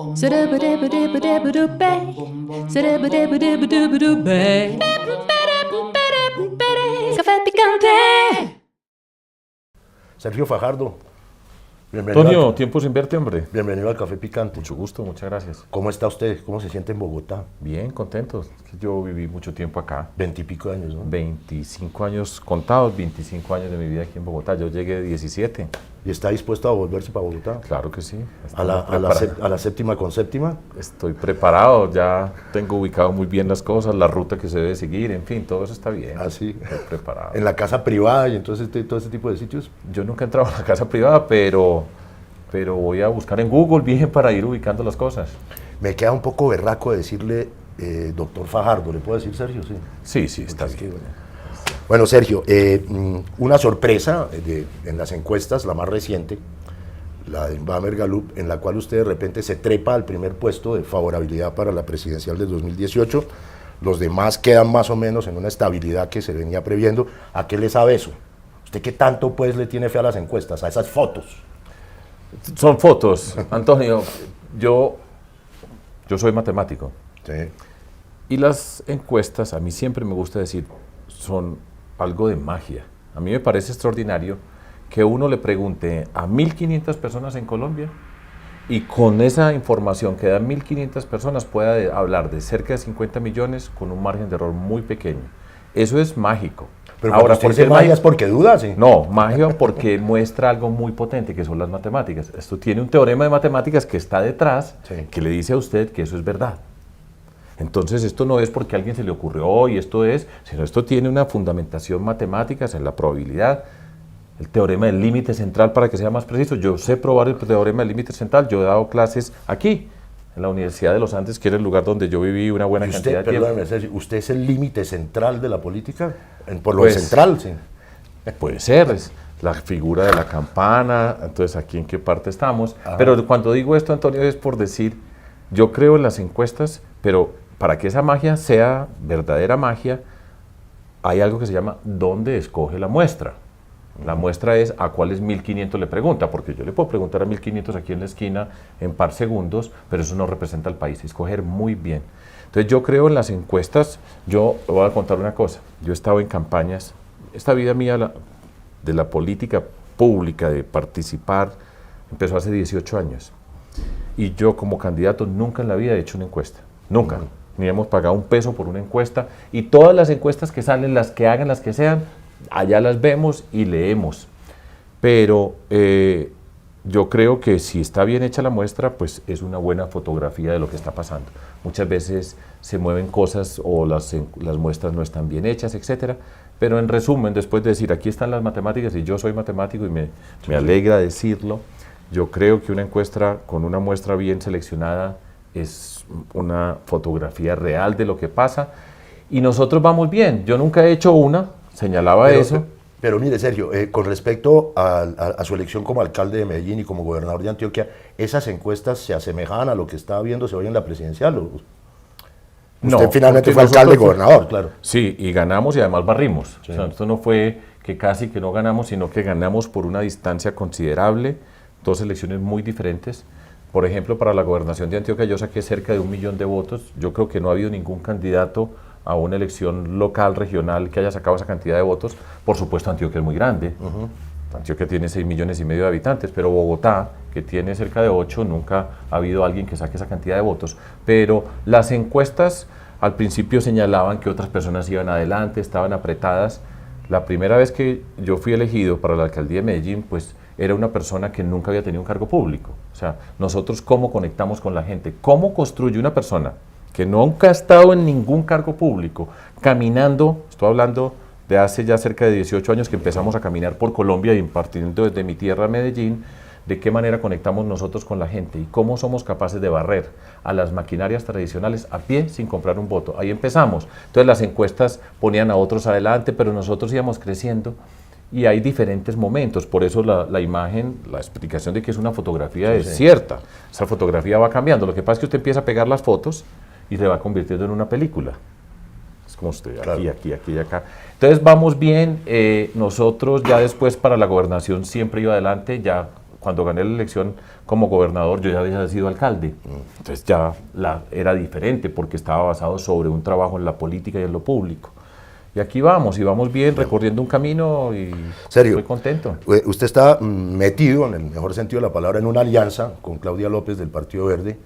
Café picante. Sergio Fajardo, bienvenido. Antonio, tiempo sin verte, hombre. Bienvenido al Café Picante. Mucho gusto, muchas gracias. ¿Cómo está usted? ¿Cómo se siente en Bogotá? Bien, contento. Yo viví mucho tiempo acá. 20 y pico de años, ¿no? 25 años contados, 25 años de mi vida aquí en Bogotá. Yo llegué de 17. ¿Y está dispuesto a volverse para Bogotá? Claro que sí. ¿A la séptima con séptima? Estoy preparado, ya tengo ubicado muy bien las cosas, la ruta que se debe seguir, en fin, todo eso está bien. Ah, sí. Estoy preparado. En la casa privada y entonces todo este tipo de sitios. Yo nunca he entrado a la casa privada, pero voy a buscar en Google bien para ir ubicando las cosas. Me queda un poco berraco decirle doctor Fajardo, ¿le puedo decir Sergio? Sí. Sí, está bien. Bueno, Sergio, una sorpresa en las encuestas, la más reciente, la de Bamer Gallup, en la cual usted de repente se trepa al primer puesto de favorabilidad para la presidencial del 2018. Los demás quedan más o menos en una estabilidad que se venía previendo. ¿A qué le sabe eso? ¿Usted qué tanto pues le tiene fe a las encuestas, a esas fotos? Son fotos, Antonio. Yo soy matemático. Sí. Y las encuestas, a mí siempre me gusta decir, son algo de magia. A mí me parece extraordinario que uno le pregunte a 1.500 personas en Colombia y con esa información que dan 1.500 personas pueda hablar de cerca de 50 millones con un margen de error muy pequeño. Eso es mágico. Pero ahora, ¿por qué magia? ¿Es porque duda? Sí. No, magia porque muestra algo muy potente, que son las matemáticas. Esto tiene un teorema de matemáticas que está detrás, Sí. que le dice a usted que eso es verdad. Entonces, esto no es porque a alguien se le ocurrió y esto es, sino esto tiene una fundamentación matemática en la probabilidad, el teorema del límite central, para que sea más preciso. Yo sé probar el teorema del límite central, yo he dado clases aquí, en la Universidad de los Andes, que era el lugar donde yo viví una buena cantidad de tiempo. Perdóneme, Sergio, ¿usted es el límite central de la política? Por lo Pues, central, sí. Puede ser, es la figura de la campana, entonces aquí en qué parte estamos. Ajá. Pero cuando digo esto, Antonio, es por decir, yo creo en las encuestas, pero para que esa magia sea verdadera magia, hay algo que se llama ¿dónde escoge la muestra? La muestra es a cuáles 1.500 le pregunta, porque yo le puedo preguntar a 1.500 aquí en la esquina en par segundos, pero eso no representa al país, escoger muy bien. Entonces yo creo en las encuestas. Yo le voy a contar una cosa, yo he estado en campañas, esta vida mía de la política pública, de participar, empezó hace 18 años. Y yo como candidato nunca en la vida he hecho una encuesta, nunca. Ni hemos pagado un peso por una encuesta, y todas las encuestas que salen, las que hagan, las que sean, allá las vemos y leemos. Pero yo creo que si está bien hecha la muestra, pues es una buena fotografía de lo que está pasando. Muchas veces se mueven cosas o las muestras no están bien hechas, etcétera. Pero en resumen, después de decir, aquí están las matemáticas, y yo soy matemático y me alegra decirlo, yo creo que una encuesta con una muestra bien seleccionada es una fotografía real de lo que pasa, y nosotros vamos bien. Yo nunca he hecho una, señalaba eso. Pero mire, Sergio, con respecto a su elección como alcalde de Medellín y como gobernador de Antioquia, ¿esas encuestas se asemejaban a lo que está viéndose hoy en la presidencial? Usted finalmente fue alcalde y gobernador, claro. Sí, y ganamos y además barrimos. Sí. O sea, esto no fue que casi que no ganamos, sino que ganamos por una distancia considerable, dos elecciones muy diferentes. Por ejemplo, para la gobernación de Antioquia yo saqué cerca de 1 millón de votos. Yo creo que no ha habido ningún candidato a una elección local, regional, que haya sacado esa cantidad de votos. Por supuesto, Antioquia es muy grande. Antioquia tiene 6,5 millones de habitantes, pero Bogotá, que tiene cerca de 8, nunca ha habido alguien que saque esa cantidad de votos. Pero las encuestas al principio señalaban que otras personas iban adelante, estaban apretadas. La primera vez que yo fui elegido para la alcaldía de Medellín, pues era una persona que nunca había tenido un cargo público. O sea, nosotros cómo conectamos con la gente, cómo construye una persona que nunca ha estado en ningún cargo público, caminando, estoy hablando de hace ya cerca de 18 años que empezamos a caminar por Colombia y partiendo desde mi tierra, Medellín, de qué manera conectamos nosotros con la gente y cómo somos capaces de barrer a las maquinarias tradicionales a pie sin comprar un voto. Ahí empezamos. Entonces las encuestas ponían a otros adelante, pero nosotros íbamos creciendo. Y hay diferentes momentos, por eso la imagen, la explicación de que es una fotografía es cierta. Esa fotografía va cambiando. Lo que pasa es que usted empieza a pegar las fotos y se va convirtiendo en una película. Es como usted, aquí, Claro. aquí y acá. Entonces vamos bien. Nosotros ya después para la gobernación siempre iba adelante, ya cuando gané la elección como gobernador, yo ya había sido alcalde. Entonces ya era diferente porque estaba basado sobre un trabajo en la política y en lo público. Y aquí vamos, y vamos bien, recorriendo un camino y ¿Serio? estoy contento. Usted está metido, en el mejor sentido de la palabra, en una alianza con Claudia López del Partido Verde,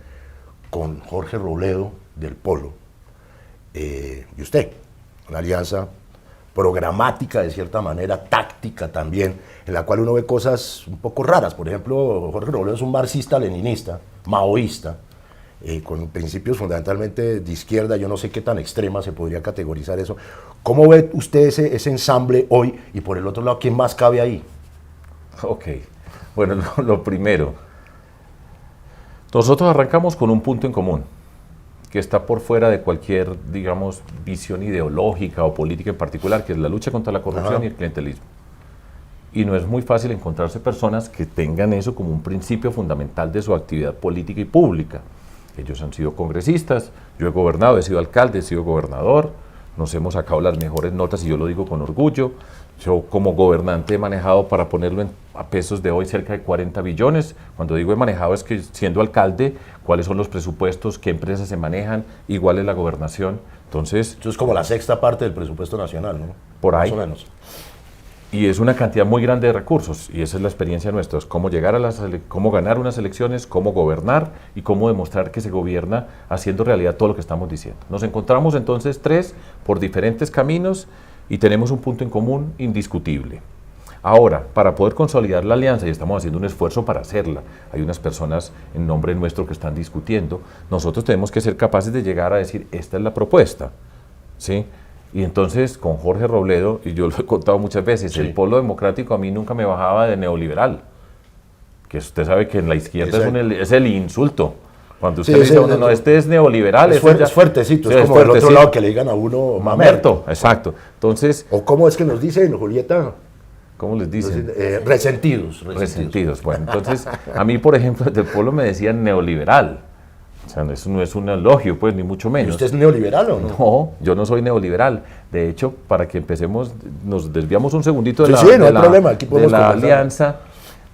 con Jorge Robledo del Polo, y usted, una alianza programática de cierta manera, táctica también, en la cual uno ve cosas un poco raras. Por ejemplo, Jorge Robledo es un marxista-leninista, maoísta, con principios fundamentalmente de izquierda. Yo no sé qué tan extrema se podría categorizar eso. ¿Cómo ve usted ese ensamble hoy? Y por el otro lado, ¿quién más cabe ahí? Ok, bueno, lo primero, nosotros arrancamos con un punto en común, que está por fuera de cualquier, digamos, visión ideológica o política en particular, que es la lucha contra la corrupción y el clientelismo. Y no es muy fácil encontrarse personas que tengan eso como un principio fundamental de su actividad política y pública. Ellos han sido congresistas, yo he gobernado, he sido alcalde, he sido gobernador, nos hemos sacado las mejores notas y yo lo digo con orgullo. Yo como gobernante he manejado, para ponerlo a pesos de hoy, cerca de 40 billones. Cuando digo he manejado es que siendo alcalde, cuáles son los presupuestos, qué empresas se manejan, igual es la gobernación. Entonces, eso es como la sexta parte del presupuesto nacional, ¿no? Por ahí. Más o menos. Y es una cantidad muy grande de recursos, y esa es la experiencia nuestra, es cómo llegar a cómo ganar unas elecciones, cómo gobernar y cómo demostrar que se gobierna haciendo realidad todo lo que estamos diciendo. Nos encontramos entonces tres por diferentes caminos y tenemos un punto en común indiscutible. Ahora, para poder consolidar la alianza, y estamos haciendo un esfuerzo para hacerla, hay unas personas en nombre nuestro que están discutiendo, nosotros tenemos que ser capaces de llegar a decir, esta es la propuesta, ¿sí? Y entonces, con Jorge Robledo, y yo lo he contado muchas veces, sí, el polo democrático a mí nunca me bajaba de neoliberal, que usted sabe que en la izquierda es el insulto. Cuando usted dice, no, este es neoliberal. Es fuertecito, sí, es como el otro lado que le digan a uno mamerto. Exacto. Entonces, ¿o cómo es que nos dicen, Julieta? ¿Cómo les dicen? Resentidos. Bueno, entonces, a mí, por ejemplo, del polo me decían neoliberal. O sea, eso no es un elogio, pues, ni mucho menos. ¿Y usted es neoliberal o no? No, yo no soy neoliberal. De hecho, para que empecemos, nos desviamos un segundito de la alianza,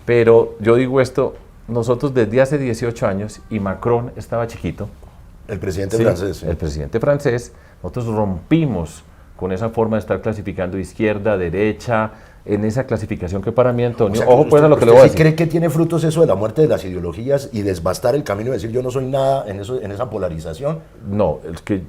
pero yo digo esto, nosotros desde hace 18 años, y Macron estaba chiquito. El presidente francés. Sí. El presidente francés, nosotros rompimos con esa forma de estar clasificando izquierda, derecha, en esa clasificación que para mí, Antonio, o sea, ojo pues a lo que le voy a decir. ¿Cree que tiene frutos eso de la muerte de las ideologías y desbastar el camino y decir yo no soy nada en esa polarización? No, es que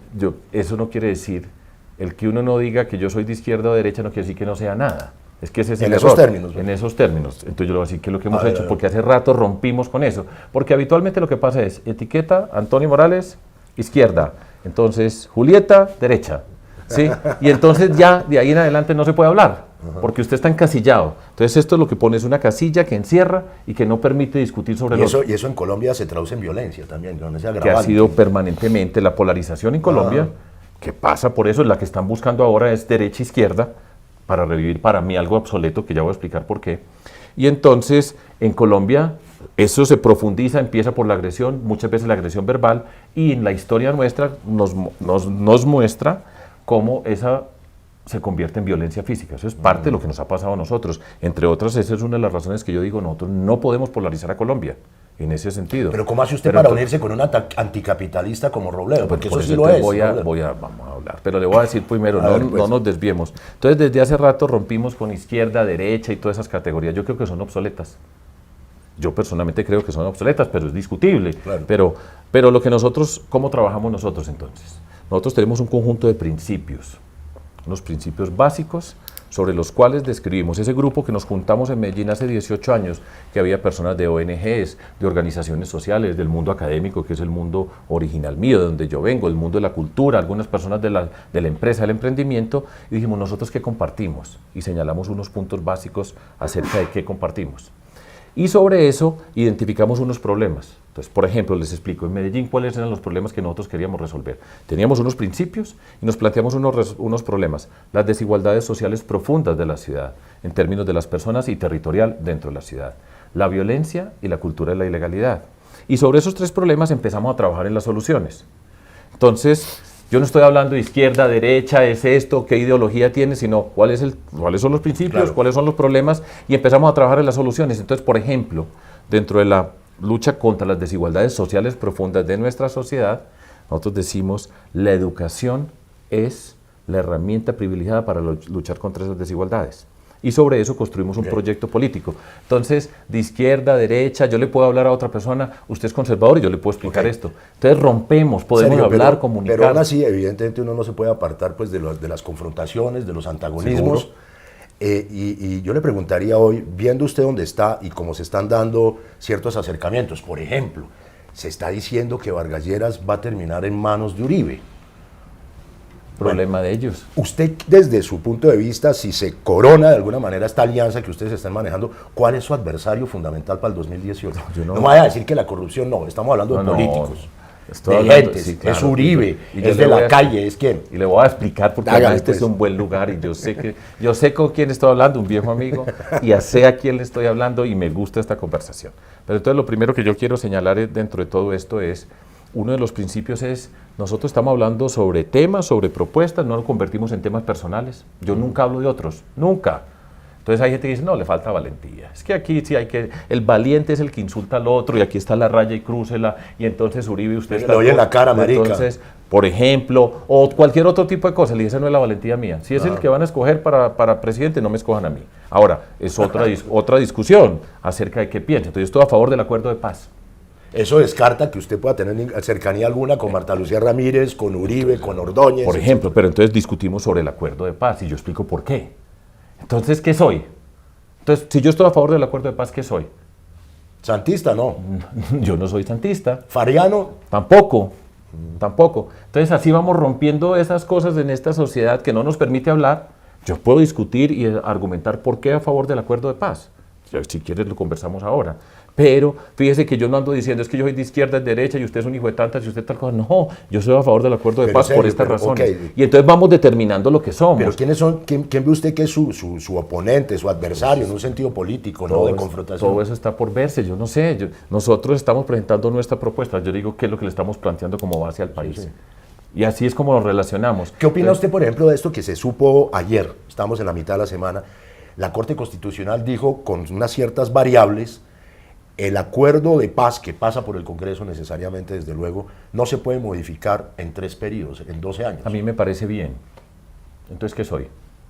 eso no quiere decir, el que uno no diga que yo soy de izquierda o derecha no quiere decir que no sea nada. Es que ese es el error. Esos términos. En esos términos. Entonces yo le voy a decir que es lo que hemos hecho, porque hace rato rompimos con eso. Porque habitualmente lo que pasa es etiqueta, Antonio Morales, izquierda. Entonces, Julieta, derecha. ¿Sí? Y entonces ya de ahí en adelante no se puede hablar, porque usted está encasillado. Entonces esto es lo que pone, es una casilla que encierra y que no permite discutir sobre el otro. Y eso en Colombia se traduce en violencia también, ¿no? Que ha sido permanentemente la polarización en Colombia, que pasa por eso, la que están buscando ahora es derecha-izquierda, para revivir para mí algo obsoleto, que ya voy a explicar por qué. Y entonces en Colombia eso se profundiza, empieza por la agresión, muchas veces la agresión verbal, y en la historia nuestra nos muestra cómo esa se convierte en violencia física. Eso es parte de lo que nos ha pasado a nosotros. Entre otras, esa es una de las razones que yo digo, nosotros no podemos polarizar a Colombia, en ese sentido. Pero ¿cómo hace usted para unirse con un anticapitalista como Robledo? Porque eso sí lo es. Vamos a hablar, pero le voy a decir primero, no nos desviemos. Entonces, desde hace rato rompimos con izquierda, derecha y todas esas categorías. Yo creo que son obsoletas. Yo personalmente creo que son obsoletas, pero es discutible. Claro. Pero lo que nosotros, ¿cómo trabajamos nosotros entonces? Nosotros tenemos un conjunto de principios, unos principios básicos sobre los cuales describimos ese grupo que nos juntamos en Medellín hace 18 años, que había personas de ONGs, de organizaciones sociales, del mundo académico, que es el mundo original mío, de donde yo vengo, el mundo de la cultura, algunas personas de la empresa, del emprendimiento, y dijimos, ¿nosotros qué compartimos? Y señalamos unos puntos básicos acerca de qué compartimos. Y sobre eso identificamos unos problemas. Entonces, por ejemplo, les explico, en Medellín, ¿cuáles eran los problemas que nosotros queríamos resolver? Teníamos unos principios y nos planteamos unos problemas. Las desigualdades sociales profundas de la ciudad, en términos de las personas y territorial dentro de la ciudad. La violencia y la cultura de la ilegalidad. Y sobre esos tres problemas empezamos a trabajar en las soluciones. Entonces, Yo no estoy hablando de izquierda, derecha, es esto, qué ideología tiene, sino cuáles son los principios, Claro. cuáles son los problemas y empezamos a trabajar en las soluciones. Entonces, por ejemplo, dentro de la lucha contra las desigualdades sociales profundas de nuestra sociedad, nosotros decimos la educación es la herramienta privilegiada para luchar contra esas desigualdades. Y sobre eso construimos un proyecto político. Entonces, de izquierda, derecha, yo le puedo hablar a otra persona, usted es conservador y yo le puedo explicar esto. Entonces rompemos, podemos Sergio, hablar, pero, comunicar. Pero aún así, evidentemente, uno no se puede apartar pues, de las confrontaciones, de los antagonismos. Y yo le preguntaría hoy, viendo usted dónde está y cómo se están dando ciertos acercamientos, por ejemplo, se está diciendo que Vargas Lleras va a terminar en manos de Uribe. Problema de ellos. Usted, desde su punto de vista, si se corona de alguna manera esta alianza que ustedes están manejando, ¿cuál es su adversario fundamental para el 2018? No me vaya a decir que la corrupción no, estamos hablando de políticos, estoy de hablando, gentes, sí, claro, es Uribe, y yo es le de voy la a- calle, ¿es quién? Y le voy a explicar porque Hágale, además este pues. es un buen lugar y yo sé con quién estoy hablando, un viejo amigo, y ya sé a quién le estoy hablando y me gusta esta conversación. Pero entonces lo primero que yo quiero señalar dentro de todo esto es, uno de los principios es, nosotros estamos hablando sobre temas, sobre propuestas, no lo convertimos en temas personales. Yo nunca hablo de otros, nunca. Entonces hay gente que dice, no, le falta valentía. Es que aquí sí hay que, el valiente es el que insulta al otro y aquí está la raya y crúcela y entonces Uribe usted está... Le oye en la cara, marica. Entonces, por ejemplo, o cualquier otro tipo de cosa, le dice, esa no es la valentía mía. Si es el que van a escoger para presidente, no me escojan a mí. Ahora, es otra discusión acerca de qué piensa. Entonces yo estoy a favor del acuerdo de paz. Eso descarta que usted pueda tener cercanía alguna con Marta Lucía Ramírez, con Uribe, con Ordóñez. Por ejemplo, pero entonces discutimos sobre el acuerdo de paz y yo explico por qué. Entonces, ¿qué soy? Entonces, si yo estoy a favor del acuerdo de paz, ¿qué soy? Santista, no. Yo no soy santista. Fariano, Tampoco. Entonces, así vamos rompiendo esas cosas en esta sociedad que no nos permite hablar. Yo puedo discutir y argumentar por qué a favor del acuerdo de paz. Si quieres lo conversamos ahora. Pero fíjese que yo no ando diciendo es que yo soy de izquierda, de derecha y usted es un hijo de tantas y usted tal cosa. No, yo soy a favor del acuerdo de Pero paz por serio, estas pero, razones. ok. Y entonces vamos determinando lo que somos. pero ¿quiénes son? ¿Quién ve usted que es su oponente, su adversario, en un sentido político, no de confrontación? Todo eso está por verse, yo no sé. Nosotros estamos presentando nuestra propuesta. Yo digo qué es lo que le estamos planteando como base al país. Sí. Y así es como nos relacionamos. ¿Qué opina usted, por ejemplo, de esto que se supo ayer? Estamos en la mitad de la semana. La Corte Constitucional dijo con unas ciertas variables, el acuerdo de paz que pasa por el Congreso necesariamente, desde luego, no se puede modificar en 3 periodos, en 12 años. A mí me parece bien. Entonces, ¿qué soy?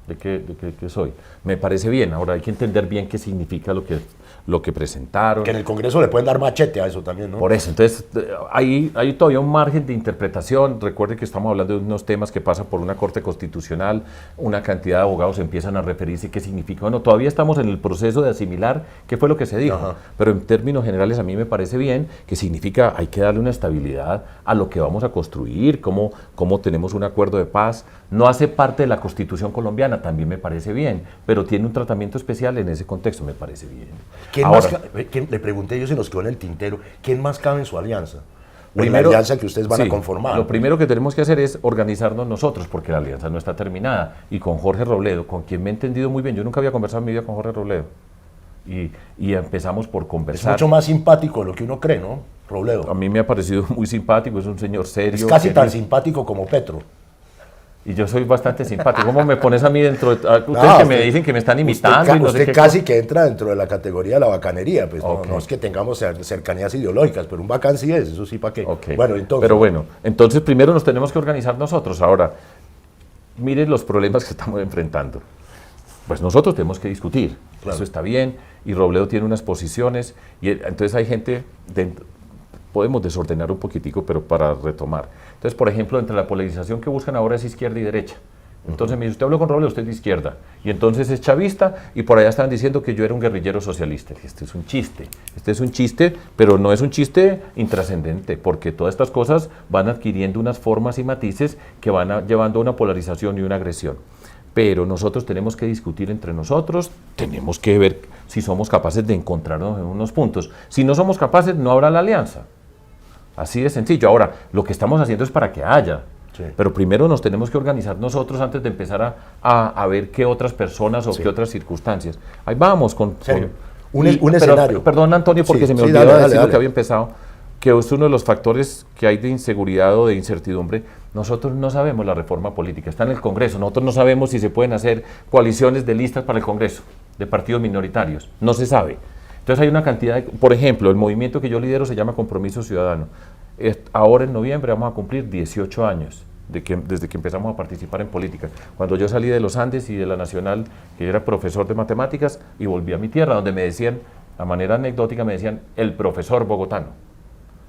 ¿De qué soy? Me parece bien. Ahora hay que entender bien qué significa lo que presentaron. Que en el Congreso le pueden dar machete a eso también, ¿no? Por eso, entonces, hay todavía un margen de interpretación. Recuerde que estamos hablando de unos temas que pasan por una Corte Constitucional, una cantidad de abogados empiezan a referirse qué significa. Bueno, todavía estamos en el proceso de asimilar qué fue lo que se dijo, Ajá. pero en términos generales a mí me parece bien, que significa hay que darle una estabilidad a lo que vamos a construir, cómo tenemos un acuerdo de paz. No hace parte de la Constitución colombiana, también me parece bien, pero tiene un tratamiento especial en ese contexto, me parece bien. Le pregunté, yo se nos quedó en el tintero, ¿quién más cabe en su alianza? O en Primero- la alianza que ustedes van sí, a conformar. Lo primero que tenemos que hacer es organizarnos nosotros, porque la alianza no está terminada. Y con Jorge Robledo, con quien me he entendido muy bien, yo nunca había conversado en mi vida con Jorge Robledo. Y empezamos por Es conversar. mucho más simpático de lo que uno cree, ¿no? Robledo. A mí me ha parecido muy simpático, es un señor serio. Es casi tan querido. simpático como Petro. Y yo soy bastante simpático. ¿Cómo me pones a mí dentro de... Ustedes No, que me usted- dicen que me están Usted, imitando y no sé usted qué casi cosa. que entra dentro de la categoría de la bacanería, pues Ok. no es que tengamos cercanías ideológicas, pero un bacán sí es, eso sí, ¿para qué? Ok. Bueno, entonces... Pero bueno, entonces primero nos tenemos que organizar nosotros. Ahora, miren los problemas que estamos enfrentando. Pues nosotros tenemos que discutir, Claro. eso está bien, y Robledo tiene unas posiciones, y entonces hay gente, podemos desordenar un poquitico, pero para retomar. Entonces, por ejemplo, entre la polarización que buscan ahora es izquierda y derecha. Entonces me dice, usted habló con Robledo, usted es de izquierda, y entonces es chavista, y por allá estaban diciendo que yo era un guerrillero socialista. Este es un chiste, pero no es un chiste intrascendente, porque todas estas cosas van adquiriendo unas formas y matices que van llevando a una polarización y una agresión. Pero nosotros tenemos que discutir entre nosotros, tenemos que ver si somos capaces de encontrarnos en unos puntos. Si no somos capaces, no habrá la alianza. Así de sencillo. Ahora, lo que estamos haciendo es para que haya. Sí. Pero primero nos tenemos que organizar nosotros antes de empezar a ver qué otras personas o Sí. qué otras circunstancias. Ahí vamos con... Serio. con- Un pero, escenario. Perdón, Antonio, porque Sí, se me sí, olvidó dale, decir dale, lo dale. que había empezado, que es uno de los factores que hay de inseguridad o de incertidumbre, nosotros no sabemos la reforma política, está en el Congreso, nosotros no sabemos si se pueden hacer coaliciones de listas para el Congreso, de partidos minoritarios, no se sabe. Entonces hay una cantidad de, por ejemplo, el movimiento que yo lidero se llama Compromiso Ciudadano. Ahora en noviembre vamos a cumplir 18 años desde que empezamos a participar en política. Cuando yo salí de los Andes y de la Nacional, que era profesor de matemáticas, y volví a mi tierra, donde me decían, a manera anecdótica, me decían el profesor bogotano.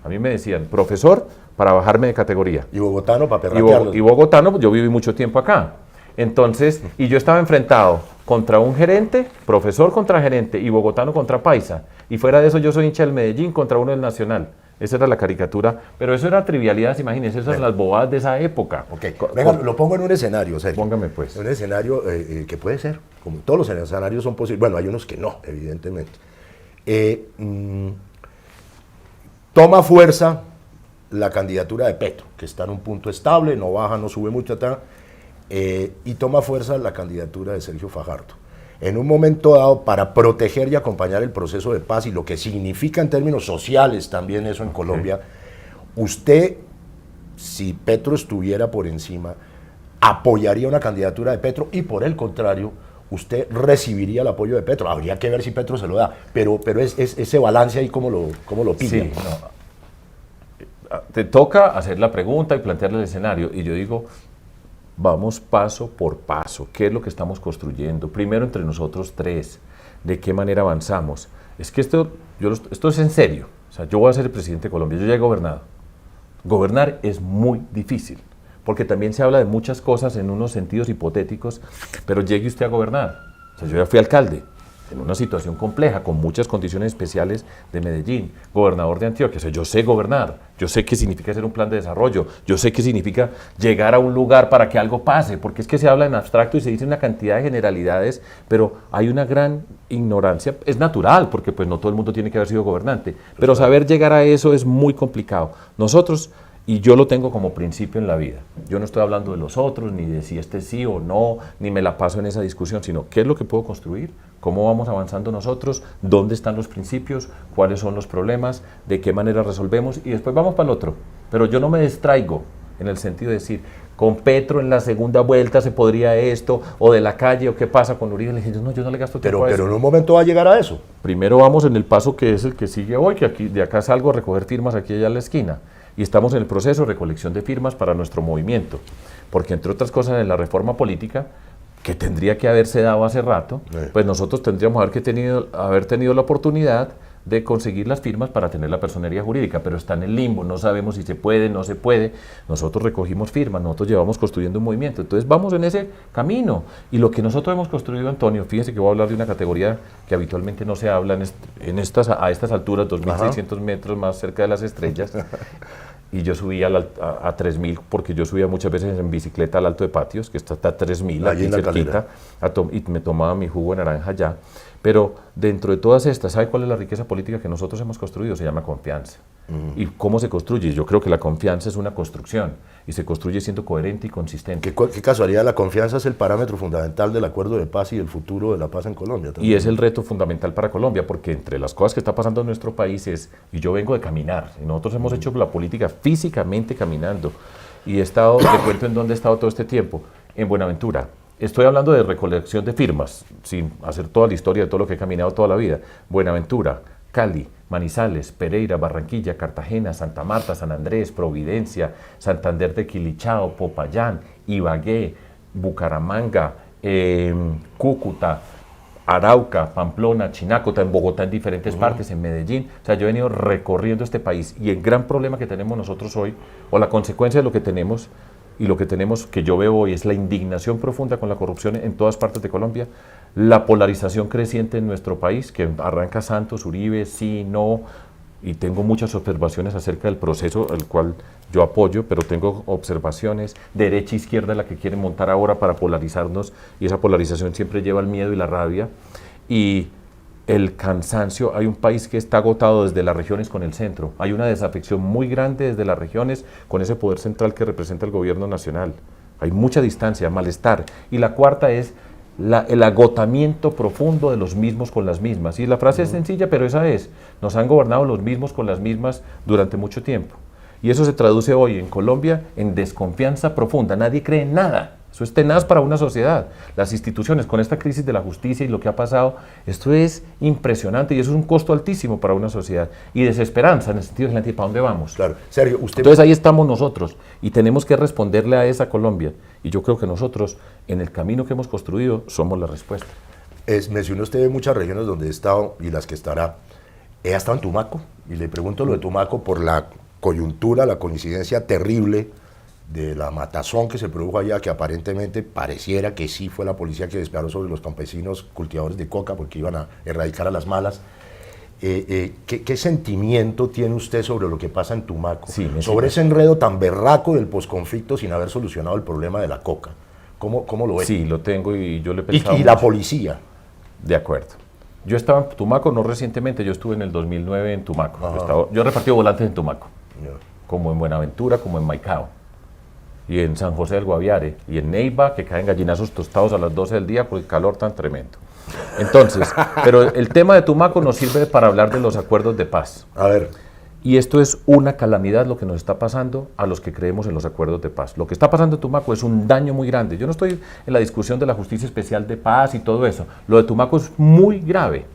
A mí me decían profesor para bajarme de categoría. Y bogotano para perratearlos. Y bogotano, yo viví mucho tiempo acá. Entonces, y yo estaba enfrentado contra un gerente, profesor contra gerente, y bogotano contra paisa. Y fuera de eso yo soy hincha del Medellín contra uno del Nacional. Esa era la caricatura, pero eso era trivialidades, imagínense, esas son las bobadas de esa época. Ok, venga, lo pongo en un escenario, Sergio. Póngame pues. Un escenario que puede ser, como todos los escenarios son posibles, bueno, hay unos que no, evidentemente. Toma fuerza la candidatura de Petro, que está en un punto estable, no baja, no sube mucho atrás, y toma fuerza la candidatura de Sergio Fajardo. En un momento dado, para proteger y acompañar el proceso de paz y lo que significa en términos sociales también eso en Colombia, usted, si Petro estuviera por encima, apoyaría una candidatura de Petro y por el contrario, usted recibiría el apoyo de Petro. Habría que ver si Petro se lo da, pero es ese balance ahí, ¿cómo lo pilla? Sí, no. Te toca hacer la pregunta y plantearle el escenario, y yo digo, vamos paso por paso. ¿Qué es lo que estamos construyendo? Primero entre nosotros tres. ¿De qué manera avanzamos? Es que esto es en serio. O sea, yo voy a ser el presidente de Colombia. Yo ya he gobernado. Gobernar es muy difícil, porque también se habla de muchas cosas en unos sentidos hipotéticos, pero llegue usted a gobernar. O sea, yo ya fui alcalde en una situación compleja, con muchas condiciones especiales de Medellín, gobernador de Antioquia. O sea, yo sé gobernar, yo sé qué significa hacer un plan de desarrollo, yo sé qué significa llegar a un lugar para que algo pase, porque es que se habla en abstracto y se dice una cantidad de generalidades, pero hay una gran ignorancia. Es natural, porque pues no todo el mundo tiene que haber sido gobernante, pero saber llegar a eso es muy complicado. Nosotros, y yo lo tengo como principio en la vida, yo no estoy hablando de los otros, ni de si este sí o no, ni me la paso en esa discusión, sino qué es lo que puedo construir, cómo vamos avanzando nosotros, dónde están los principios, cuáles son los problemas, de qué manera resolvemos, y después vamos para el otro. Pero yo no me distraigo en el sentido de decir, con Petro en la segunda vuelta se podría esto, o de la calle, o qué pasa con Uribe. Le dije, no, yo no le gasto tiempo a eso. Pero en un momento va a llegar a eso. Primero vamos en el paso que es el que sigue hoy, que de acá salgo a recoger firmas aquí allá en la esquina. Y estamos en el proceso de recolección de firmas para nuestro movimiento, porque entre otras cosas en la reforma política, que tendría que haberse dado hace rato, pues nosotros tendríamos haber tenido la oportunidad de conseguir las firmas para tener la personería jurídica, pero está en el limbo, no sabemos si se puede, no se puede. Nosotros recogimos firmas, nosotros llevamos construyendo un movimiento, entonces vamos en ese camino. Y lo que nosotros hemos construido, Antonio, fíjese que voy a hablar de una categoría que habitualmente no se habla a estas alturas, 2.600 metros más cerca de las estrellas, y yo subía a 3.000, porque yo subía muchas veces en bicicleta al Alto de Patios, que está a 3.000, aquí cerquita, y me tomaba mi jugo de naranja allá. Pero dentro de todas estas, ¿sabe cuál es la riqueza política que nosotros hemos construido? Se llama confianza. ¿Y cómo se construye? Yo creo que la confianza es una construcción, y se construye siendo coherente y consistente. Qué casualidad, la confianza es el parámetro fundamental del acuerdo de paz y del futuro de la paz en Colombia también. Y es el reto fundamental para Colombia, porque entre las cosas que está pasando en nuestro país y yo vengo de caminar, y nosotros hemos hecho la política físicamente caminando, y he estado, te cuento en dónde he estado todo este tiempo, en Buenaventura. Estoy hablando de recolección de firmas, sin hacer toda la historia de todo lo que he caminado toda la vida. Buenaventura, Cali, Manizales, Pereira, Barranquilla, Cartagena, Santa Marta, San Andrés, Providencia, Santander de Quilichao, Popayán, Ibagué, Bucaramanga, Cúcuta, Arauca, Pamplona, Chinacota, en Bogotá, en diferentes partes, en Medellín. O sea, yo he venido recorriendo este país, y el gran problema que tenemos nosotros hoy, o la consecuencia de lo que tenemos, y lo que tenemos, que yo veo hoy, es la indignación profunda con la corrupción en todas partes de Colombia, la polarización creciente en nuestro país, que arranca Santos, Uribe, sí, no, y tengo muchas observaciones acerca del proceso, el cual yo apoyo, pero tengo observaciones, derecha e izquierda, la que quieren montar ahora para polarizarnos, y esa polarización siempre lleva al miedo y la rabia, y el cansancio. Hay un país que está agotado desde las regiones con el centro, hay una desafección muy grande desde las regiones con ese poder central que representa el gobierno nacional, hay mucha distancia, malestar, y la cuarta es el agotamiento profundo de los mismos con las mismas, y la frase es sencilla, pero esa es, nos han gobernado los mismos con las mismas durante mucho tiempo, Y eso se traduce hoy en Colombia en desconfianza profunda. Nadie cree en nada. Eso es tenaz para una sociedad. Las instituciones, con esta crisis de la justicia y lo que ha pasado, esto es impresionante y eso es un costo altísimo para una sociedad. Y desesperanza, en el sentido de la gente, ¿para dónde vamos? Claro, Sergio, usted... Entonces ahí estamos nosotros y tenemos que responderle a esa Colombia. Y yo creo que nosotros, en el camino que hemos construido, somos la respuesta. Mencionó usted muchas regiones donde he estado y las que estará. He estado en Tumaco y le pregunto lo de Tumaco por la coyuntura, la coincidencia terrible de la matazón que se produjo allá, que aparentemente pareciera que sí fue la policía que disparó sobre los campesinos cultivadores de coca porque iban a erradicar a las malas. ¿Qué sentimiento tiene usted sobre lo que pasa en Tumaco? Sí, sobre ese enredo tan berraco del posconflicto sin haber solucionado el problema de la coca. ¿Cómo lo ve? Sí, lo tengo y yo le he pensado Y la mucho. policía. De acuerdo. Yo estaba en Tumaco, no recientemente, yo estuve en el 2009 en Tumaco. Yo he repartido volantes en Tumaco, como en Buenaventura, como en Maicao, y en San José del Guaviare, y en Neiva, que caen gallinazos tostados a las 12 del día por el calor tan tremendo. Entonces, pero el tema de Tumaco nos sirve para hablar de los acuerdos de paz. A ver. Y esto es una calamidad lo que nos está pasando a los que creemos en los acuerdos de paz. Lo que está pasando en Tumaco es un daño muy grande. Yo no estoy en la discusión de la justicia especial de paz y todo eso. Lo de Tumaco es muy grave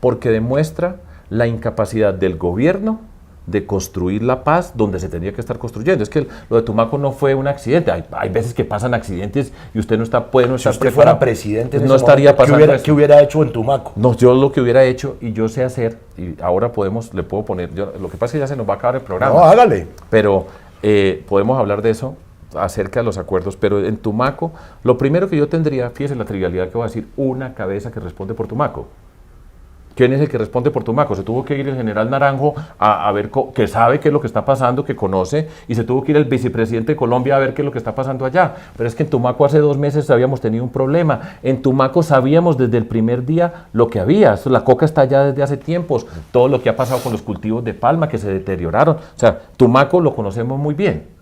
porque demuestra la incapacidad del gobierno de construir la paz donde se tenía que estar construyendo. Es que lo de Tumaco no fue un accidente. Hay veces que pasan accidentes y usted puede no estar Si usted preparado. fuera presidente en no ese estaría momento, pasando ¿qué hubiera hecho en Tumaco? No, yo lo que hubiera hecho y yo sé hacer, y ahora le puedo poner, lo que pasa es que ya se nos va a acabar el programa. No, hágale. Pero podemos hablar de eso acerca de los acuerdos, pero en Tumaco, lo primero que yo tendría, fíjese la trivialidad que voy a decir, una cabeza que responde por Tumaco. ¿Quién es el que responde por Tumaco? Se tuvo que ir el general Naranjo a ver, que sabe qué es lo que está pasando, que conoce, y se tuvo que ir el vicepresidente de Colombia a ver qué es lo que está pasando allá. Pero es que en Tumaco hace 2 meses habíamos tenido un problema. En Tumaco sabíamos desde el primer día lo que había. La coca está allá desde hace tiempos. Todo lo que ha pasado con los cultivos de palma que se deterioraron. O sea, Tumaco lo conocemos muy bien.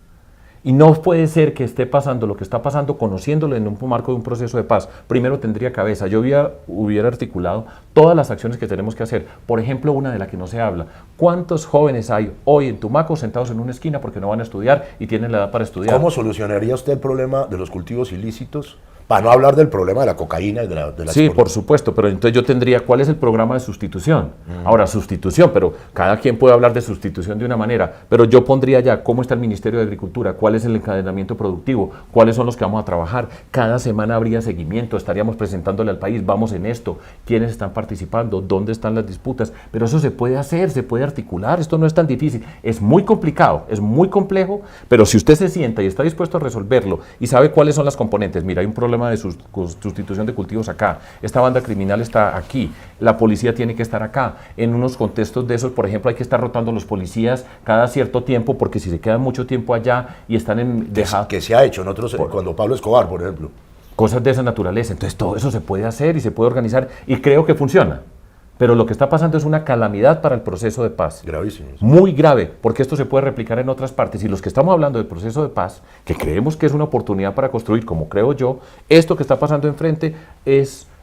Y no puede ser que esté pasando lo que está pasando conociéndolo en un marco de un proceso de paz. Primero tendría cabeza. Yo hubiera articulado todas las acciones que tenemos que hacer. Por ejemplo, una de la que no se habla. ¿Cuántos jóvenes hay hoy en Tumaco sentados en una esquina porque no van a estudiar y tienen la edad para estudiar? ¿Cómo solucionaría usted el problema de los cultivos ilícitos? Para no hablar del problema de la cocaína y de la Sí, por supuesto, pero entonces yo tendría, ¿cuál es el programa de sustitución? Ahora, sustitución, pero cada quien puede hablar de sustitución de una manera, pero yo pondría ya cómo está el Ministerio de Agricultura, cuál es el encadenamiento productivo, cuáles son los que vamos a trabajar. Cada semana habría seguimiento, estaríamos presentándole al país, vamos en esto, quiénes están participando, dónde están las disputas, pero eso se puede hacer, se puede articular, esto no es tan difícil, es muy complicado, es muy complejo, pero si usted se sienta y está dispuesto a resolverlo y sabe cuáles son las componentes, mira, hay un problema de sustitución de cultivos acá, esta banda criminal está aquí, la policía tiene que estar acá, en unos contextos de esos, por ejemplo, hay que estar rotando los policías cada cierto tiempo, porque si se quedan mucho tiempo allá y están en que se ha hecho en otros, cuando Pablo Escobar, por ejemplo. Cosas de esa naturaleza, entonces todo eso se puede hacer y se puede organizar y creo que funciona. Pero lo que está pasando es una calamidad para el proceso de paz. Gravísimo. Muy grave, porque esto se puede replicar en otras partes. Y los que estamos hablando del proceso de paz, que creemos que es una oportunidad para construir, como creo yo, esto que está pasando enfrente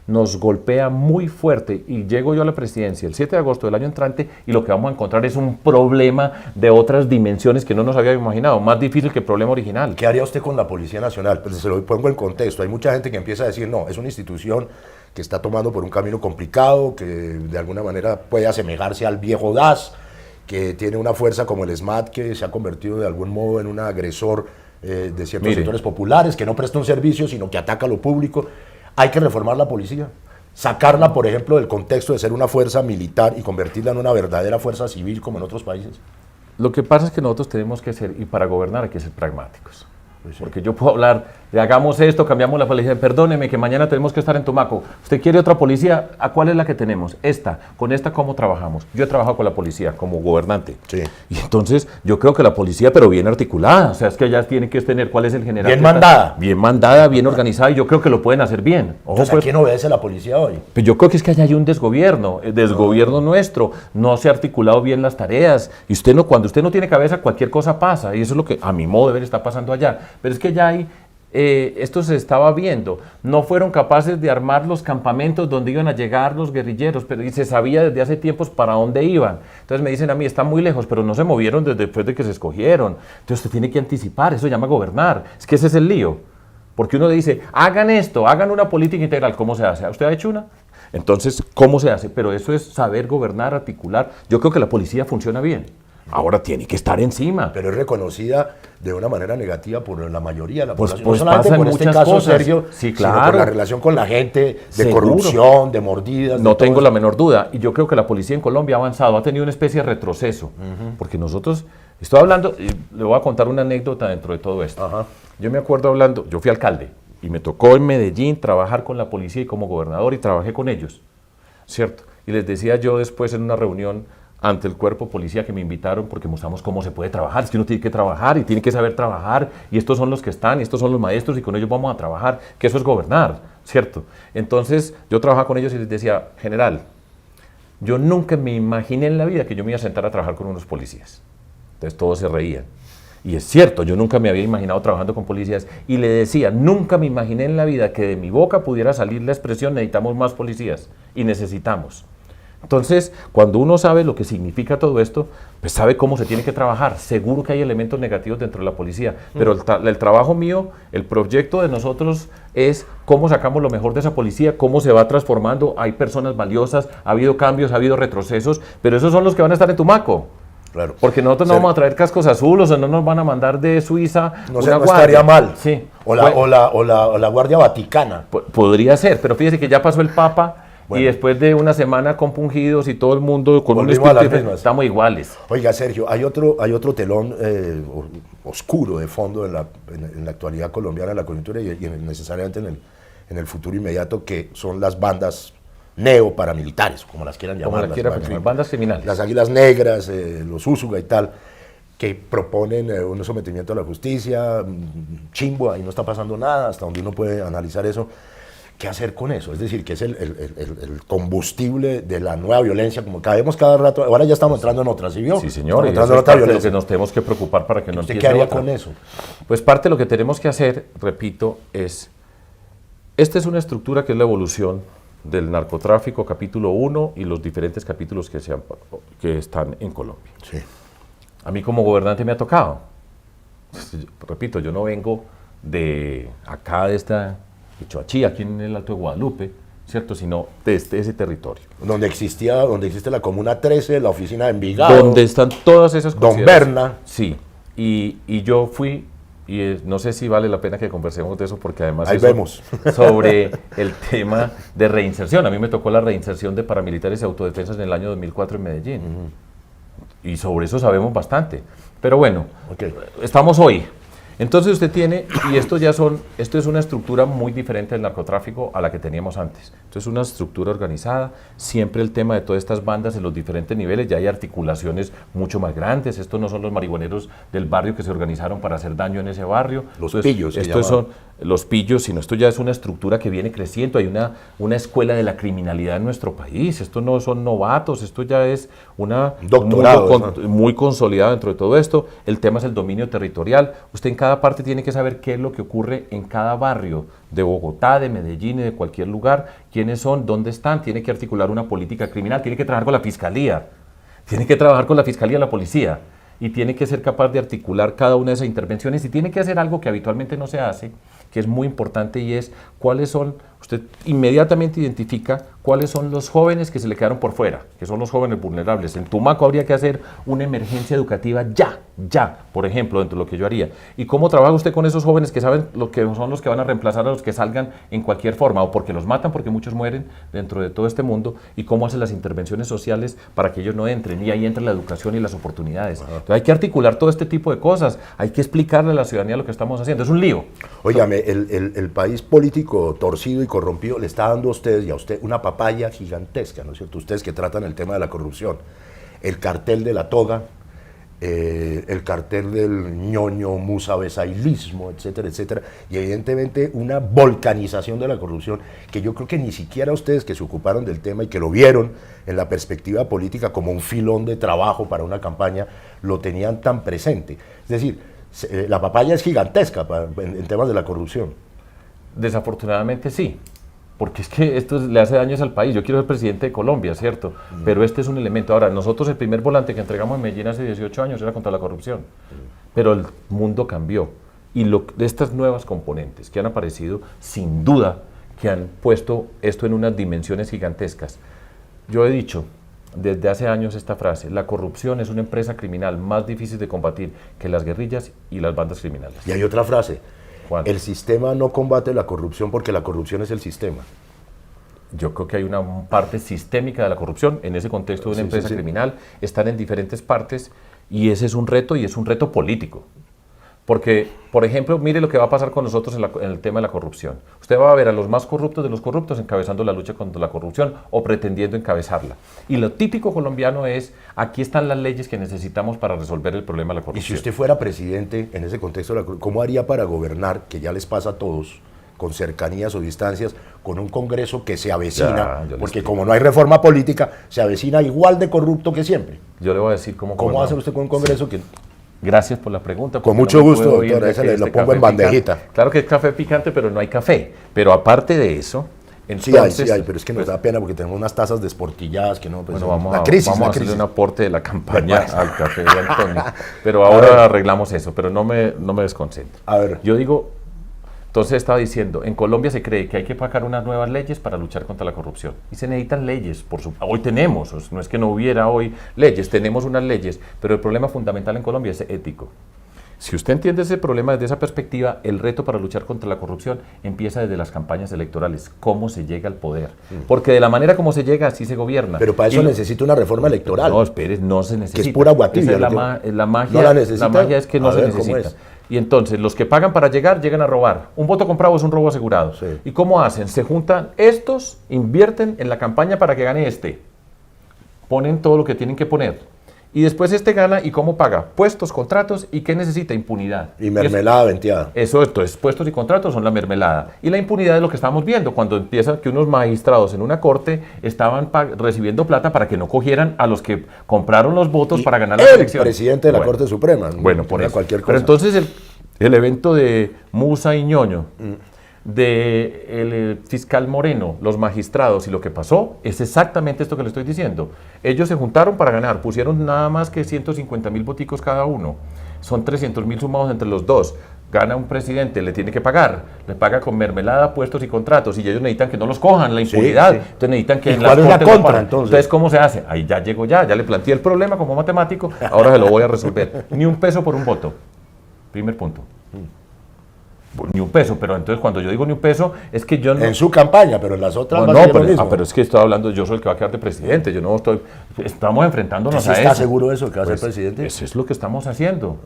nos golpea muy fuerte. Y llego yo a la presidencia el 7 de agosto del año entrante y lo que vamos a encontrar es un problema de otras dimensiones que no nos habíamos imaginado, más difícil que el problema original. ¿Qué haría usted con la Policía Nacional? Pues se lo pongo en contexto. Hay mucha gente que empieza a decir, no, es una institución que está tomando por un camino complicado, que de alguna manera puede asemejarse al viejo DAS, que tiene una fuerza como el SMAT, que se ha convertido de algún modo en un agresor de ciertos sectores populares, que no presta un servicio, sino que ataca a lo público. Hay que reformar la policía, sacarla, por ejemplo, del contexto de ser una fuerza militar y convertirla en una verdadera fuerza civil como en otros países. Lo que pasa es que nosotros tenemos que ser, y para gobernar hay que ser pragmáticos. Porque yo puedo hablar de hagamos esto, cambiamos la policía, perdóneme que mañana tenemos que estar en Tumaco. ¿Usted quiere otra policía? ¿A cuál es la que tenemos? Esta. ¿Con esta cómo trabajamos? Yo he trabajado con la policía como gobernante. Sí. Y entonces yo creo que la policía, pero bien articulada. O sea, es que allá tiene que tener cuál es el general. Bien mandada. Bien mandada, bien organizada, y yo creo que lo pueden hacer bien. Ojo, Entonces, ¿a quién obedece la policía hoy? Pues yo creo que es que allá hay un desgobierno, el desgobierno nuestro, no se ha articulado bien las tareas, y cuando usted no tiene cabeza, cualquier cosa pasa, y eso es lo que a mi modo de ver está pasando allá. Pero es que ya hay esto se estaba viendo. No fueron capaces de armar los campamentos donde iban a llegar los guerrilleros, pero y se sabía desde hace tiempos para dónde iban. Entonces me dicen a mí, están muy lejos, pero no se movieron desde después de que se escogieron. Entonces usted tiene que anticipar, eso se llama gobernar. Es que ese es el lío. Porque uno le dice, hagan esto, hagan una política integral. ¿Cómo se hace? ¿Usted ha hecho una? Entonces, ¿cómo se hace? Pero eso es saber gobernar, articular. Yo creo que la policía funciona bien. Ahora tiene que estar encima. Pero es reconocida de una manera negativa por la mayoría de la Pues- población. pues no solamente pasan por este muchas caso, cosas. Sergio, Sí, sino por claro. la relación con la gente, de Seguro. corrupción, de mordidas. No de todo tengo eso. la menor duda. Y yo creo que la policía en Colombia ha avanzado, ha tenido una especie de retroceso. Porque nosotros, estoy hablando, y le voy a contar una anécdota dentro de todo esto. Ajá. Yo me acuerdo hablando, yo fui alcalde y me tocó en Medellín trabajar con la policía y como gobernador y trabajé con ellos, ¿cierto? Y les decía yo después en una reunión ante el cuerpo policía que me invitaron porque mostramos cómo se puede trabajar, es que uno tiene que trabajar y tiene que saber trabajar y estos son los que están y estos son los maestros y con ellos vamos a trabajar, que eso es gobernar, ¿cierto? Entonces yo trabajaba con ellos y les decía, general, yo nunca me imaginé en la vida que yo me iba a sentar a trabajar con unos policías. Entonces todos se reían. Y es cierto, yo nunca me había imaginado trabajando con policías y le decía, nunca me imaginé en la vida que de mi boca pudiera salir la expresión necesitamos más policías y necesitamos. Entonces, cuando uno sabe lo que significa todo esto, pues sabe cómo se tiene que trabajar. Seguro que hay elementos negativos dentro de la policía, pero el trabajo mío, el proyecto de nosotros es cómo sacamos lo mejor de esa policía, cómo se va transformando, hay personas valiosas, ha habido cambios, ha habido retrocesos, pero esos son los que van a estar en Tumaco. Claro. Porque nosotros no Ser- vamos a traer cascos azules o no nos van a mandar de Suiza No sé, una no guardia. estaría mal. Sí. O la Guardia Vaticana. Podría ser, pero fíjese que ya pasó el Papa y Bueno. después de una semana compungidos y todo el mundo con un Volvimos a las espíritu, mismas. estamos iguales. Oiga, Sergio, hay otro telón oscuro de fondo en la actualidad colombiana, en la coyuntura y necesariamente en el futuro inmediato, que son las bandas neoparamilitares, como las quieran Como llamar. la quiera, bandas criminales. Las Águilas Negras, los Úsuga y tal, que proponen un sometimiento a la justicia, chimbo, ahí no está pasando nada, hasta donde uno puede analizar eso. ¿Qué hacer con eso? Es decir, que es el combustible de la nueva violencia, como caemos cada rato. Ahora ya estamos entrando en otra, ¿sí vio? Sí, señor, y Estamos eso entrando en es otra parte de lo violencia. que nos tenemos que preocupar para que no ¿Usted empiece qué haría otra. con eso? Pues parte de lo que tenemos que hacer, repito, esta es una estructura que es la evolución del narcotráfico capítulo 1 y los diferentes capítulos que están en Colombia. Sí. A mí como gobernante me ha tocado. Repito, yo no vengo de acá, de Choachí, aquí en el Alto de Guadalupe, ¿cierto? Sino desde ese territorio. Donde existe la Comuna 13, la oficina de Envigado. Donde están todas esas Don consideraciones. Berna. Sí, y yo fui, y no sé si vale la pena que conversemos de eso, porque además Ahí eso vemos. sobre el tema de reinserción. A mí me tocó la reinserción de paramilitares y autodefensas en el año 2004 en Medellín. Y sobre eso sabemos bastante. Pero bueno, Ok. estamos hoy. Entonces usted tiene, y esto es una estructura muy diferente del narcotráfico a la que teníamos antes. Esto es una estructura organizada, siempre el tema de todas estas bandas en los diferentes niveles, ya hay articulaciones mucho más grandes. Estos no son los marihuaneros del barrio que se organizaron para hacer daño en ese barrio. Los Entonces, pillos se estos llamaban. son los pillos, sino esto ya es una estructura que viene creciendo. Hay una escuela de la criminalidad en nuestro país. Esto no son novatos, esto ya es una Doctorado, muy consolidado dentro de todo esto. El tema es el dominio territorial. Usted en cada parte tiene que saber qué es lo que ocurre en cada barrio de Bogotá, de Medellín y de cualquier lugar, quiénes son, dónde están, tiene que articular una política criminal, tiene que trabajar con la fiscalía, la policía, y tiene que ser capaz de articular cada una de esas intervenciones y tiene que hacer algo que habitualmente no se hace, que es muy importante, y es cuáles son, usted inmediatamente identifica cuáles son los jóvenes que se le quedaron por fuera, que son los jóvenes vulnerables. En Tumaco habría que hacer una emergencia educativa ya, por ejemplo, dentro de lo que yo haría. ¿Y cómo trabaja usted con esos jóvenes que saben lo que son los que van a reemplazar a los que salgan en cualquier forma, o porque los matan, porque muchos mueren dentro de todo este mundo? ¿Y cómo hace las intervenciones sociales para que ellos no entren? Y ahí entra la educación y las oportunidades. Entonces hay que articular todo este tipo de cosas, hay que explicarle a la ciudadanía lo que estamos haciendo. Es un lío. Óigame, el país político torcido y corrompido le está dando a ustedes y a usted una papaya gigantesca, ¿no es cierto? Ustedes que tratan el tema de la corrupción, el cartel de la toga, el cartel del ñoño musabesailismo, etcétera, etcétera, y evidentemente una volcanización de la corrupción que yo creo que ni siquiera ustedes que se ocuparon del tema y que lo vieron en la perspectiva política como un filón de trabajo para una campaña, lo tenían tan presente. Es decir, La papaya es gigantesca en temas de la corrupción. Desafortunadamente sí, porque es que esto le hace daños al país. Yo quiero ser presidente de Colombia, ¿cierto? Pero este es un elemento. Ahora, nosotros el primer volante que entregamos en Medellín hace 18 años era contra la corrupción, pero el mundo cambió. Y de estas nuevas componentes que han aparecido, sin duda, que han puesto esto en unas dimensiones gigantescas. Yo he dicho desde hace años esta frase: la corrupción es una empresa criminal más difícil de combatir que las guerrillas y las bandas criminales. Y hay otra frase: ¿Cuál? El sistema no combate la corrupción porque la corrupción es el sistema. Yo creo que hay una parte sistémica de la corrupción en ese contexto de una empresa criminal. Están en diferentes partes y ese es un reto, y es un reto político. Porque, por ejemplo, mire lo que va a pasar con nosotros en el tema de la corrupción. Usted va a ver a los más corruptos de los corruptos encabezando la lucha contra la corrupción o pretendiendo encabezarla. Y lo típico colombiano es: aquí están las leyes que necesitamos para resolver el problema de la corrupción. Y si usted fuera presidente en ese contexto de la corrupción, ¿cómo haría para gobernar, que ya les pasa a todos, con cercanías o distancias, con un Congreso que se avecina? Porque como no hay reforma política, se avecina igual de corrupto que siempre. Yo le voy a decir cómo hace usted con un Congreso que... Gracias por la pregunta. Con mucho gusto, doctora, ese le lo pongo en bandejita. Picante. Claro que es café picante, pero no hay café. Pero aparte de eso, entonces... Sí hay, pero es que nos da pena porque tenemos unas tazas desportilladas que no... Pues, bueno, vamos a hacerle un aporte de la campaña al café de Antonio. Pero ahora arreglamos eso, pero no me desconcentro. A ver. Yo digo... Entonces estaba diciendo, en Colombia se cree que hay que sacar unas nuevas leyes para luchar contra la corrupción. Y se necesitan leyes, hoy tenemos, no es que no hubiera hoy leyes, tenemos unas leyes, pero el problema fundamental en Colombia es ético. Si usted entiende ese problema desde esa perspectiva, el reto para luchar contra la corrupción empieza desde las campañas electorales, cómo se llega al poder. Porque de la manera como se llega, así se gobierna. Pero para eso necesita una reforma electoral. No, espere, no se necesita. Que es pura guatilla. Esa es la magia. ¿No la necesita? La magia es que no se necesita. Y entonces los que pagan para llegar, llegan a robar. Un voto comprado es un robo asegurado. Sí. ¿Y cómo hacen? Se juntan estos, invierten en la campaña para que gane este. Ponen todo lo que tienen que poner. Y después este gana, ¿y cómo paga? Puestos, contratos, ¿y qué necesita? Impunidad. Y mermelada venteada. Eso, entonces, puestos y contratos son la mermelada. Y la impunidad es lo que estamos viendo, cuando empieza que unos magistrados en una corte estaban recibiendo plata para que no cogieran a los que compraron los votos para ganar la elección. El presidente de la Corte Suprema. Bueno, por eso. Cualquier cosa. Pero entonces el evento de Musa y Ñoño, del fiscal Moreno, los magistrados y lo que pasó es exactamente esto que le estoy diciendo. Ellos se juntaron para ganar, pusieron nada más que 150.000 voticos cada uno, son 300.000 sumados entre los dos. Gana un presidente, le tiene que pagar, le paga con mermelada, puestos y contratos, y ellos necesitan que no los cojan, la impunidad. Sí. Entonces necesitan que en las cortes lo paguen. Entonces, ¿cómo se hace? Ahí ya llego ya le planteé el problema como matemático, ahora se lo voy a resolver. Ni un peso por un voto. Primer punto. Ni un peso, pero entonces cuando yo digo ni un peso, es que yo no... En su campaña, pero en las otras... pero es que estoy hablando, yo soy el que va a quedar de presidente, yo no estoy... Estamos enfrentándonos a eso. ¿Está seguro de eso, que va a ser presidente? Eso es lo que estamos haciendo.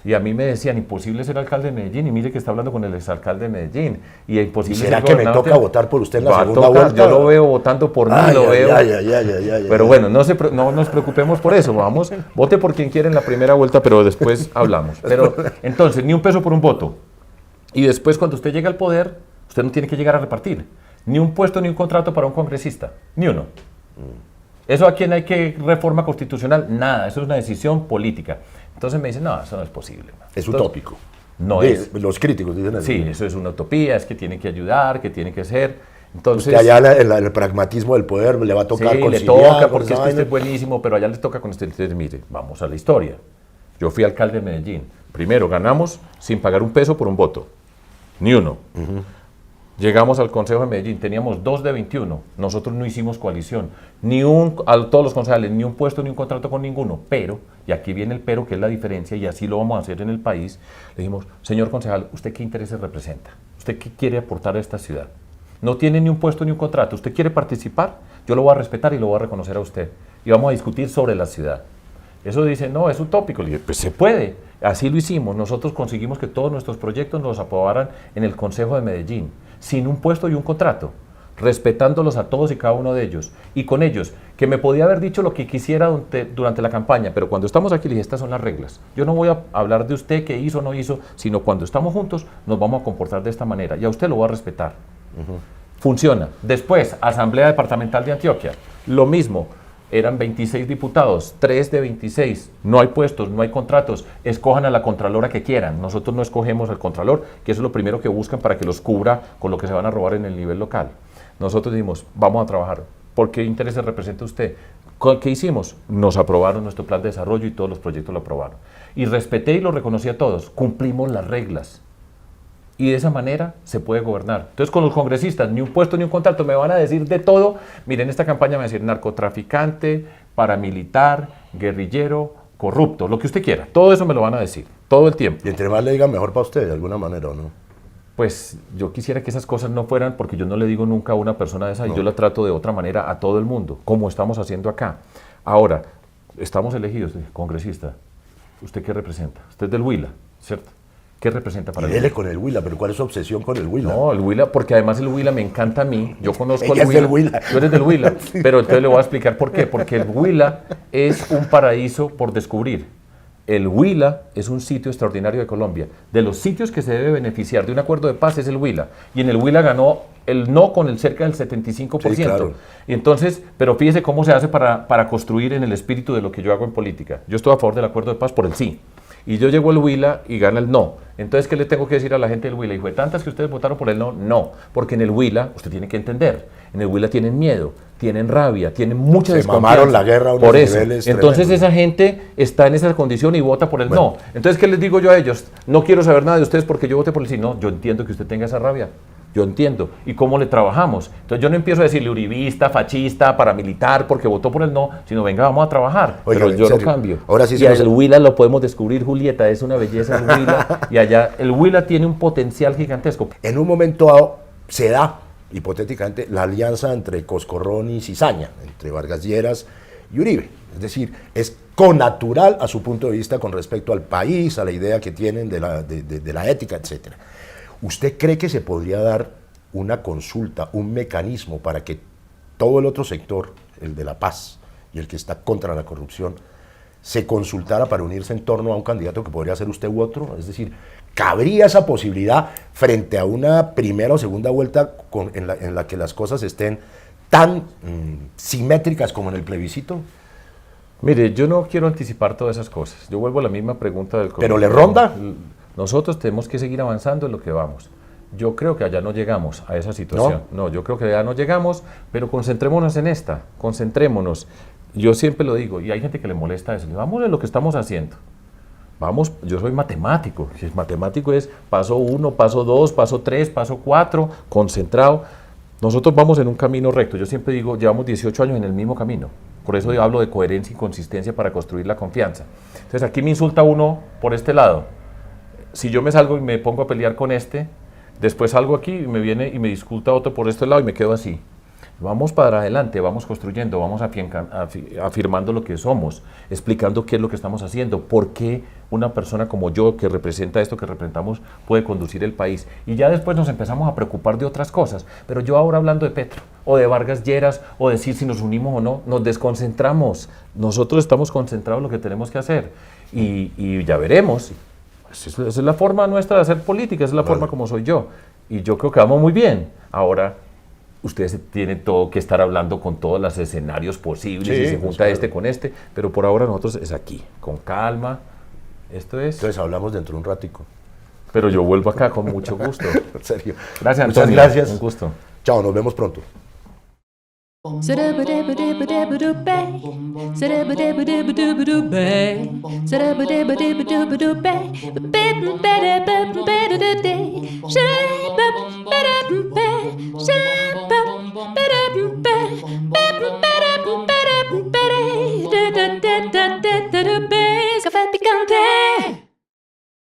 Y a mí me decían, imposible ser alcalde de Medellín, y mire que está hablando con el exalcalde de Medellín. Y imposible ¿Será ser que me toca votar por usted en la segunda vuelta? Yo lo veo votando por mí, lo veo. Pero bueno, no nos preocupemos por eso, vamos, vote por quien quiera en la primera vuelta, pero después hablamos. Pero entonces, ni un peso por un voto. Y después, cuando usted llega al poder, usted no tiene que llegar a repartir ni un puesto ni un contrato para un congresista, ni uno. ¿Eso a quién hay que reforma constitucional? Nada, eso es una decisión política. Entonces me dicen, no, eso no es posible. Es utópico. No es. Los críticos dicen eso. Sí, eso es una utopía, es que tiene que ayudar, que tiene que ser. Entonces, usted allá el pragmatismo del poder le va a tocar conciliar. Sí, le toca, porque es que este es buenísimo, pero allá les toca con este. Mire, vamos a la historia. Yo fui alcalde de Medellín. Primero, ganamos sin pagar un peso por un voto. Ni uno. Llegamos al Consejo de Medellín, teníamos 2 de 21, nosotros no hicimos coalición, a todos los concejales, ni un puesto ni un contrato con ninguno, pero, y aquí viene el pero, que es la diferencia, y así lo vamos a hacer en el país, le dijimos, señor concejal, ¿usted qué intereses representa? ¿Usted qué quiere aportar a esta ciudad? No tiene ni un puesto ni un contrato, ¿usted quiere participar? Yo lo voy a respetar y lo voy a reconocer a usted, y vamos a discutir sobre la ciudad. Eso dice, no, es utópico. Le dije, pues se puede. Así lo hicimos. Nosotros conseguimos que todos nuestros proyectos nos aprobaran en el Consejo de Medellín, sin un puesto y un contrato, respetándolos a todos y cada uno de ellos. Y con ellos, que me podía haber dicho lo que quisiera durante la campaña, pero cuando estamos aquí le dije, estas son las reglas. Yo no voy a hablar de usted qué hizo o no hizo, sino cuando estamos juntos nos vamos a comportar de esta manera. Y a usted lo voy a respetar. Funciona. Después, Asamblea Departamental de Antioquia. Lo mismo. eran 26 diputados, 3 de 26, no hay puestos, no hay contratos, escojan a la contralora que quieran. Nosotros no escogemos al contralor, que eso es lo primero que buscan para que los cubra con lo que se van a robar en el nivel local. Nosotros dijimos, vamos a trabajar. ¿Por qué intereses representa usted? ¿Qué hicimos? Nos aprobaron nuestro plan de desarrollo y todos los proyectos lo aprobaron. Y respeté y lo reconocí a todos. Cumplimos las reglas. Y de esa manera se puede gobernar. Entonces, con los congresistas, ni un puesto ni un contrato, me van a decir de todo. Miren, esta campaña me va a decir narcotraficante, paramilitar, guerrillero, corrupto, lo que usted quiera. Todo eso me lo van a decir, todo el tiempo. Y entre más le digan, mejor para usted, de alguna manera, ¿o no? Pues yo quisiera que esas cosas no fueran, porque yo no le digo nunca a una persona de esa, y yo la trato de otra manera a todo el mundo, como estamos haciendo acá. Ahora, estamos elegidos, congresista. ¿Usted qué representa? Usted es del Huila, ¿cierto? ¿Qué representa para Y el dele Huila? con el Huila, pero ¿cuál es su obsesión con el Huila? No, el Huila, porque además el Huila me encanta a mí. Yo conozco Ella el es del Huila. Tú eres del Huila, pero entonces le voy a explicar por qué. Porque el Huila es un paraíso por descubrir. El Huila es un sitio extraordinario de Colombia. De los sitios que se debe beneficiar de un acuerdo de paz es el Huila. Y en el Huila ganó el no con el cerca del 75%. Sí, claro. Y entonces, pero fíjese cómo se hace para construir en el espíritu de lo que yo hago en política. Yo estoy a favor del acuerdo de paz por el sí. Y yo llego al Huila y gana el no. Entonces, ¿qué le tengo que decir a la gente del Huila? Hijo de tantas que ustedes votaron por el no, no. Porque en el Huila, usted tiene que entender, en el Huila tienen miedo, tienen rabia, tienen mucha Se desconfianza. mamaron la guerra a unos por eso. niveles Entonces, tremendos. esa gente está en esa condición y vota por el no. Entonces, ¿qué les digo yo a ellos? No quiero saber nada de ustedes porque yo voté por el sí. No, yo entiendo que usted tenga esa rabia. Yo entiendo. ¿Y cómo le trabajamos? Entonces yo no empiezo a decirle uribista, fascista, paramilitar, porque votó por el no, sino venga, vamos a trabajar. Oiga, pero yo en lo serio. cambio. Ahora sí y se nos- el Huila lo podemos descubrir, Julieta, es una belleza el Huila. Y allá, el Huila tiene un potencial gigantesco. En un momento dado se da, hipotéticamente, la alianza entre Coscorrón y Cizaña, entre Vargas Lleras y Uribe. Es decir, es connatural a su punto de vista con respecto al país, a la idea que tienen de la ética, etc. ¿Usted cree que se podría dar una consulta, un mecanismo para que todo el otro sector, el de la paz y el que está contra la corrupción, se consultara para unirse en torno a un candidato que podría ser usted u otro? Es decir, ¿cabría esa posibilidad frente a una primera o segunda vuelta en la que las cosas estén tan simétricas como en el plebiscito? Mire, yo no quiero anticipar todas esas cosas. Yo vuelvo a la misma pregunta del ¿Pero comienzo. le ronda? Nosotros tenemos que seguir avanzando en lo que vamos. Yo creo que allá no llegamos a esa situación. No, yo creo que allá no llegamos, pero concentrémonos en esta, concentrémonos. Yo siempre lo digo, y hay gente que le molesta eso. Vamos en lo que estamos haciendo. Vamos, yo soy matemático. Si es matemático es paso 1, paso 2, paso 3, paso 4, concentrado. Nosotros vamos en un camino recto. Yo siempre digo, llevamos 18 años en el mismo camino. Por eso yo hablo de coherencia y consistencia para construir la confianza. Entonces aquí me insulta uno por este lado. Si yo me salgo y me pongo a pelear con este, después salgo aquí y me viene y me disculpa otro por este lado y me quedo así. Vamos para adelante, vamos construyendo, vamos afirmando lo que somos, explicando qué es lo que estamos haciendo, por qué una persona como yo que representa esto que representamos puede conducir el país. Y ya después nos empezamos a preocupar de otras cosas. Pero yo ahora hablando de Petro, o de Vargas Lleras, o decir si nos unimos o no, nos desconcentramos. Nosotros estamos concentrados en lo que tenemos que hacer. Y ya veremos. Esa es la forma nuestra de hacer política, esa es la forma como soy yo. Y yo creo que vamos muy bien. Ahora, ustedes tienen todo que estar hablando con todos los escenarios posibles Sí, y se pues junta claro. este con este, pero por ahora nosotros es aquí, con calma. Esto es. Entonces hablamos dentro de un ratico. Pero yo vuelvo acá con mucho gusto. En serio. Gracias, Muchas Antonio. gracias. Un gusto. Chao, nos vemos pronto. Shut